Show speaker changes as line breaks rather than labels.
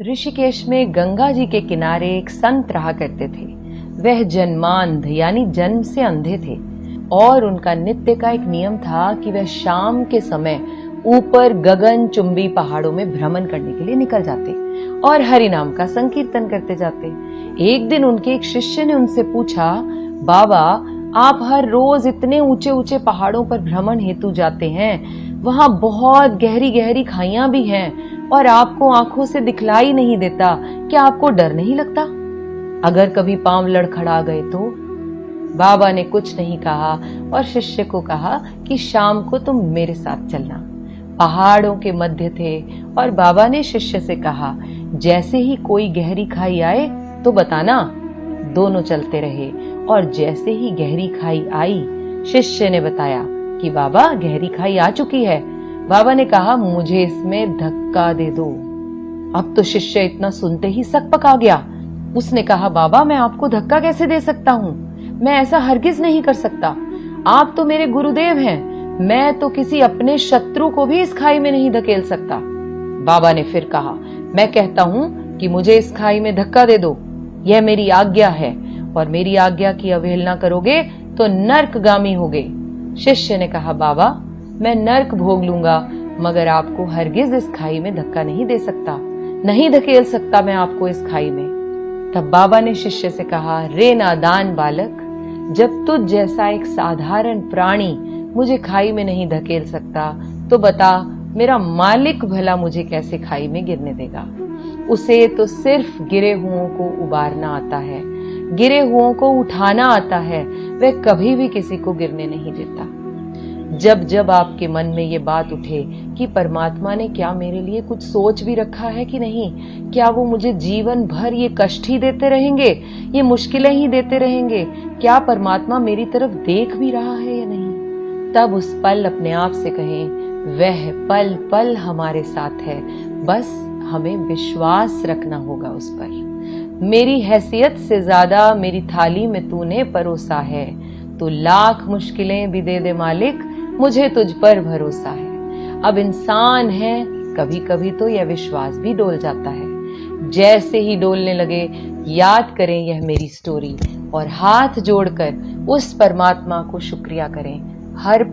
ऋषिकेश में गंगा जी के किनारे एक संत रहा करते थे। वह जन्मांध यानी जन्म से अंधे थे और उनका नित्य का एक नियम था कि वह शाम के समय ऊपर गगन चुंबी पहाड़ों में भ्रमण करने के लिए निकल जाते और हरि नाम का संकीर्तन करते जाते। एक दिन उनके एक शिष्य ने उनसे पूछा, बाबा आप हर रोज इतने ऊंचे ऊंचे पहाड़ों पर भ्रमण हेतु जाते हैं, वहां बहुत गहरी गहरी खाइयां भी हैं और आपको आंखों से दिखलाई नहीं देता, क्या आपको डर नहीं लगता? अगर कभी पांव लड़खड़ा गए तो? बाबा ने कुछ नहीं कहा और शिष्य को कहा कि शाम को तुम मेरे साथ चलना। पहाड़ों के मध्य थे और बाबा ने शिष्य से कहा, जैसे ही कोई गहरी खाई आए तो बताना। दोनों चलते रहे और जैसे ही गहरी खाई आई, शिष्य ने बताया कि बाबा गहरी खाई आ चुकी है। बाबा ने कहा, मुझे इसमें धक्का दे दो। अब तो शिष्य इतना सुनते ही सकपका गया। उसने कहा, बाबा मैं आपको धक्का कैसे दे सकता हूँ? मैं ऐसा हरगिज नहीं कर सकता। आप तो मेरे गुरुदेव हैं। मैं तो किसी अपने शत्रु को भी इस खाई में नहीं धकेल सकता। बाबा ने फिर कहा, मैं कहता हूँ कि मुझे इस खाई में धक्का दे दो। यह मेरी आज्ञा है और मेरी आज्ञा की अवहेलना करोगे तो नर्कगामी होगे। शिष्य ने कहा, बाबा मैं नर्क भोग लूंगा, मगर आपको हरगिज इस खाई में धक्का नहीं दे सकता, नहीं धकेल सकता मैं आपको इस खाई में। तब बाबा ने शिष्य से कहा, रे नादान बालक, जब तुझ जैसा एक साधारण प्राणी मुझे खाई में नहीं धकेल सकता तो बता मेरा मालिक भला मुझे कैसे खाई में गिरने देगा? उसे तो सिर्फ गिरे हुओं को उबारना आता है, गिरे हुओं को उठाना आता है। वह कभी भी किसी को गिरने नहीं देता। जब जब आपके मन में ये बात उठे कि परमात्मा ने क्या मेरे लिए कुछ सोच भी रखा है कि नहीं, क्या वो मुझे जीवन भर ये कष्ट ही देते रहेंगे, ये मुश्किलें ही देते रहेंगे, क्या परमात्मा मेरी तरफ देख भी रहा है या नहीं, तब उस पल अपने आप से कहें, वह पल पल हमारे साथ है, बस हमें विश्वास रखना होगा उस पर। मेरी हैसियत से ज्यादा मेरी थाली में तूने परोसा है, तू लाख मुश्किलें भी दे दे मालिक, मुझे तुझ पर भरोसा है। अब इंसान है, कभी कभी तो यह विश्वास भी डोल जाता है। जैसे ही डोलने लगे याद करें यह मेरी स्टोरी और हाथ जोड़कर उस परमात्मा को शुक्रिया करें। हर